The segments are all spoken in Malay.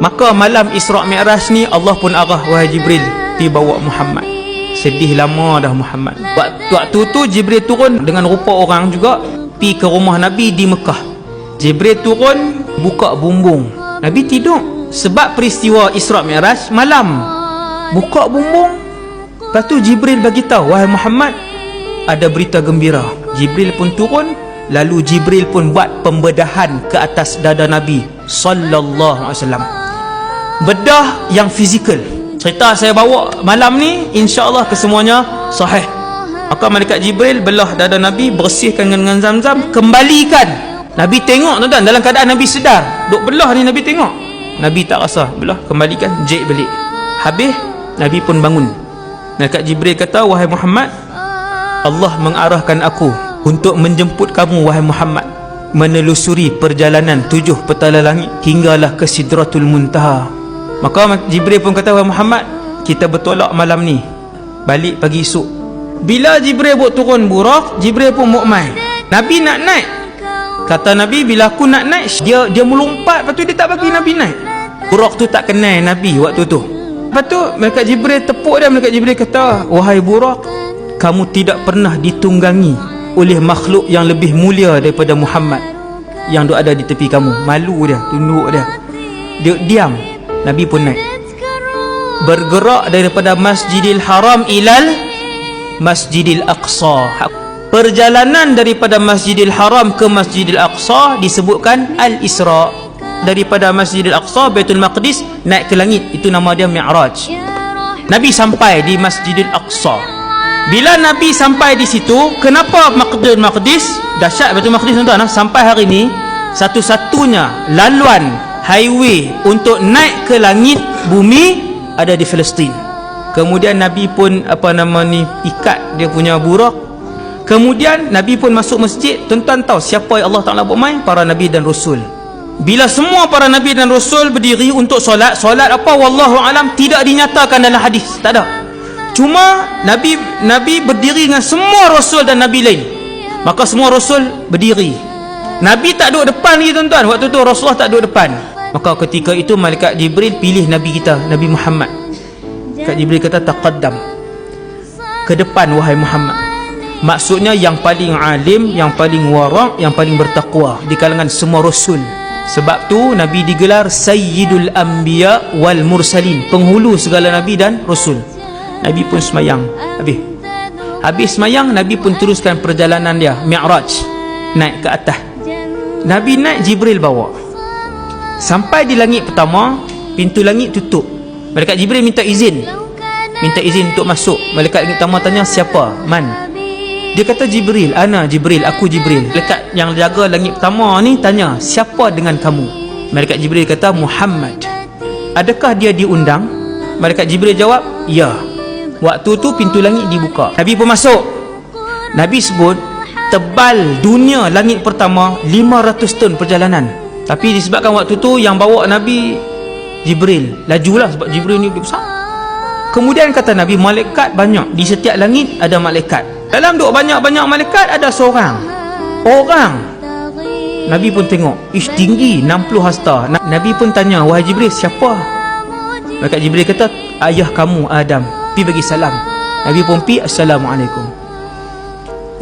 Maka malam Isra' Mi'raj ni Allah pun arah, wahai Jibril, pi bawa Muhammad. Sedih lama dah Muhammad. Waktu tu Jibril turun dengan rupa orang juga, pi ke rumah Nabi di Mekah. Jibril turun, buka bumbung. Nabi tidur. Sebab peristiwa Isra' Mi'raj malam. Buka bumbung. Lepas tu Jibril bagi tahu, wahai Muhammad, ada berita gembira. Jibril pun turun, lalu Jibril pun buat pembedahan ke atas dada Nabi sallallahu alaihi wasallam. Bedah yang fizikal. Cerita saya bawa malam ni insya-Allah kesemuanya sahih. Maka malaikat Jibril belah dada Nabi, bersihkan dengan Zam-Zam, kembalikan. Nabi tengok tuan-tuan, dalam keadaan Nabi sedar. Duk belah ni Nabi tengok. Nabi tak rasa, belah, kembalikan, jek balik. Habis Nabi pun bangun. Malaikat Jibril kata, wahai Muhammad, Allah mengarahkan aku untuk menjemput kamu wahai Muhammad, menelusuri perjalanan 7 petala langit hinggalah ke Sidratul Muntaha. Maka Jibril pun kata, wahai Muhammad, kita bertolak malam ni, balik pagi esok. Bila Jibril buat turun Buraq, Jibril pun mukmai. Nabi nak naik. Kata Nabi, bila aku nak naik, dia melompat, lepas tu dia tak bagi Nabi naik. Buraq tu tak kenal Nabi waktu tu. Lepas tu malaikat Jibril tepuk dia. Malaikat Jibril kata, wahai Buraq, kamu tidak pernah ditunggangi oleh makhluk yang lebih mulia daripada Muhammad yang ada di tepi kamu. Malu dia, tunduk dia, diam. Nabi pun naik, bergerak daripada Masjidil Haram ilal Masjidil Aqsa. Perjalanan daripada Masjidil Haram ke Masjidil Aqsa disebutkan Al-Isra'. Daripada Masjidil Aqsa, Baitul Maqdis, naik ke langit, itu nama dia Mi'raj. Nabi sampai di Masjidil Aqsa. Bila Nabi sampai di situ, kenapa Baitul Maqdis dahsyat? Baitul Maqdis tuan-tuan, sampai hari ni satu-satunya laluan highway untuk naik ke langit bumi ada di Palestin. Kemudian Nabi pun ikat dia punya Buraq. Kemudian Nabi pun masuk masjid. Tuan-tuan tahu siapa yang Allah Ta'ala buat main? Para Nabi dan Rasul. Bila semua para Nabi dan Rasul berdiri untuk solat apa? Wallahu alam, tidak dinyatakan dalam hadis, tak ada. Cuma Nabi berdiri dengan semua Rasul dan Nabi lain. Maka semua Rasul berdiri. Nabi tak duduk depan lagi tuan-tuan. Waktu tu Rasulullah tak duduk depan. Maka ketika itu malaikat Jibril pilih Nabi kita, Nabi Muhammad. Malaikat Jibril kata, taqaddam, ke depan wahai Muhammad. Maksudnya yang paling alim, yang paling wara', yang paling bertakwa di kalangan semua Rasul. Sebab tu Nabi digelar Sayyidul Anbiya wal Mursalin, penghulu segala Nabi dan Rasul. Nabi pun semayang. Habis semayang, Nabi pun teruskan perjalanan dia Mi'raj, naik ke atas. Nabi naik, Jibril bawa. Sampai di langit pertama, pintu langit tutup. Malaikat Jibril minta izin untuk masuk. Malaikat langit pertama tanya, siapa? Man? Dia kata, Jibril. Ana Jibril, aku Jibril. Malaikat yang jaga langit pertama ni tanya, siapa dengan kamu? Malaikat Jibril kata, Muhammad. Adakah dia diundang? Malaikat Jibril jawab, ya. Waktu tu pintu langit dibuka. Nabi pun masuk. Nabi sebut tebal dunia langit pertama 500 tahun perjalanan. Tapi disebabkan waktu tu yang bawa Nabi Jibril, lajulah sebab Jibril ni besar. Kemudian kata Nabi, malaikat banyak. Di setiap langit ada malaikat. Dalam duk banyak-banyak malaikat ada seorang orang. Nabi pun tengok, ish, tinggi 60 hasta. Nabi pun tanya, wahai Jibril, siapa? Malaikat Jibril kata, ayah kamu Adam, pi bagi salam. Nabi pun pi, assalamualaikum.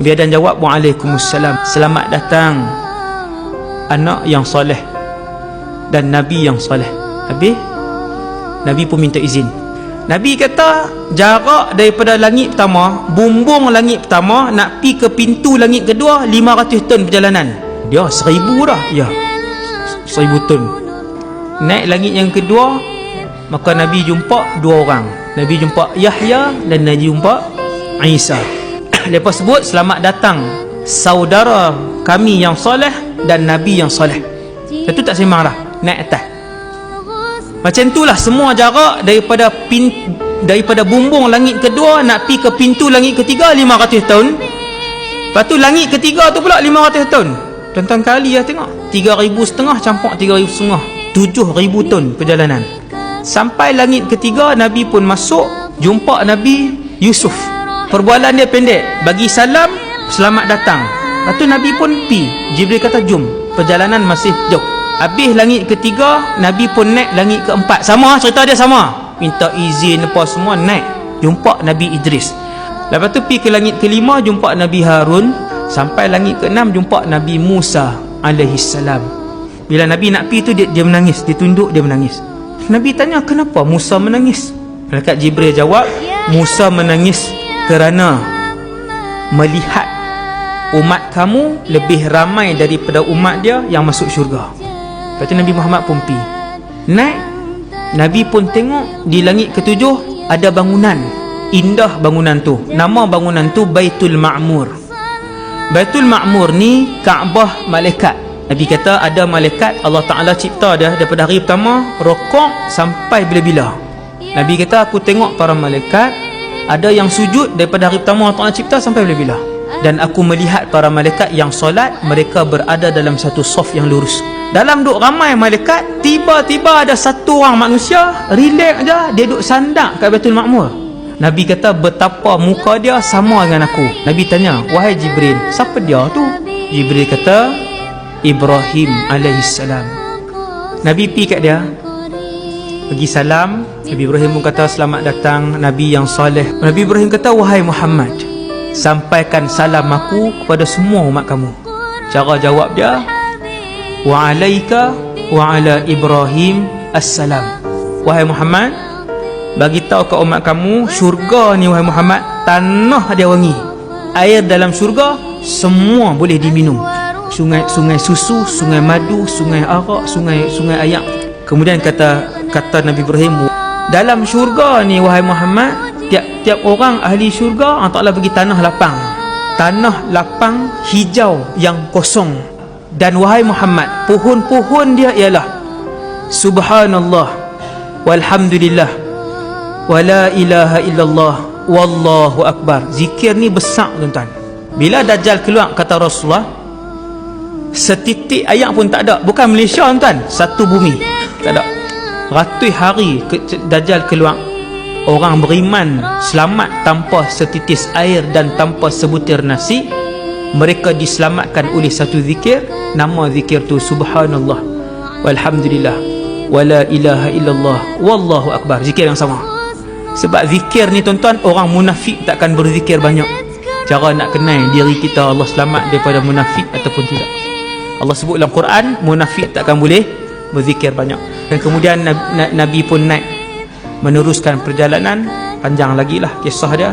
Nabi Adam jawab, waalaikumsalam. Selamat datang anak yang soleh dan Nabi yang soleh. Habis Nabi pun minta izin. Nabi kata, jarak daripada langit pertama, bumbung langit pertama, nak pi ke pintu langit kedua 500 tahun perjalanan. Dia 1000 dah. Ya, 1000 tahun. Naik langit yang kedua, maka Nabi jumpa 2 orang. Nabi jumpa Yahya dan Nabi jumpa Isa. Lepas sebut, selamat datang saudara kami yang soleh dan Nabi yang soleh. Itu tak sembang dah, naik atas. Macam itulah semua jarak daripada bumbung langit kedua nak pi ke pintu langit ketiga 500 tahun. Lepas tu langit ketiga tu pula 500 tahun. Tuan-tuan kali ya, tengok 3,500 campur 3,500, 7,000 tahun perjalanan. Sampai langit ketiga, Nabi pun masuk, jumpa Nabi Yusuf. Perbualan dia pendek, bagi salam, selamat datang. Lepas tu Nabi pun pi. Jibril kata, jom, perjalanan masih jauh. Habis langit ketiga, Nabi pun naik langit keempat. Sama cerita dia sama. Minta izin apa semua, naik jumpa Nabi Idris. Lepas tu pergi ke langit kelima, jumpa Nabi Harun. Sampai langit keenam, jumpa Nabi Musa alaihissalam. Bila Nabi nak pergi tu, dia menangis. Dia tunduk, dia menangis. Nabi tanya, kenapa Musa menangis? Malaikat Jibril jawab, Musa menangis kerana melihat umat kamu lebih ramai daripada umat dia yang masuk syurga. Lepas tu Nabi Muhammad pun pergi naik. Nabi pun tengok di langit ketujuh ada bangunan. Indah bangunan tu. Nama bangunan tu Baitul Ma'mur. Baitul Ma'mur ni Kaabah malaikat. Nabi kata ada malaikat Allah Ta'ala cipta dia daripada hari pertama rokok sampai bila-bila. Nabi kata aku tengok para malaikat ada yang sujud daripada hari pertama Allah Ta'ala cipta sampai bila-bila. Dan aku melihat para malaikat yang solat, mereka berada dalam satu saf yang lurus. Dalam duk ramai malaikat, tiba-tiba ada satu orang manusia relax je, dia duk sandak kat Baitul Ma'mur. Nabi kata betapa muka dia sama dengan aku. Nabi tanya, wahai Jibril, siapa dia tu? Jibril kata, Ibrahim alaihissalam. Nabi pergi kat dia, pergi salam. Nabi Ibrahim pun kata, selamat datang Nabi yang soleh. Nabi Ibrahim kata, wahai Muhammad, sampaikan salam aku kepada semua umat kamu. Cara jawab dia, wa alaika wa ala Ibrahim assalam. Wahai Muhammad, bagi tahu ke umat kamu, syurga ni wahai Muhammad, tanah dia wangi. Air dalam syurga semua boleh diminum. Sungai susu, sungai madu, sungai arak, sungai ayam. Kemudian kata Nabi Ibrahim, dalam syurga ni wahai Muhammad, tiap-tiap orang ahli syurga Allah Ta'ala bagi tanah lapang. Tanah lapang hijau yang kosong. Dan wahai Muhammad, pohon-pohon dia ialah subhanallah walhamdulillah wala ilaha illallah wallahu akbar. Zikir ni besar tuan-tuan. Bila Dajjal keluar, kata Rasulullah, setitik air pun tak ada. Bukan Malaysia tuan-tuan, satu bumi tak ada. Ratus hari Dajjal keluar, orang beriman selamat tanpa setitis air dan tanpa sebutir nasi. Mereka diselamatkan oleh satu zikir. Nama zikir tu subhanallah walhamdulillah wala ilaha illallah wallahu akbar. Zikir yang sama. Sebab zikir ni tuan-tuan, orang munafik takkan berzikir banyak. Cara nak kenal diri kita Allah selamat daripada munafik ataupun tidak. Allah sebut dalam Quran, munafik takkan boleh berzikir banyak. Dan kemudian Nabi pun naik meneruskan perjalanan. Panjang lagi lah kisah dia.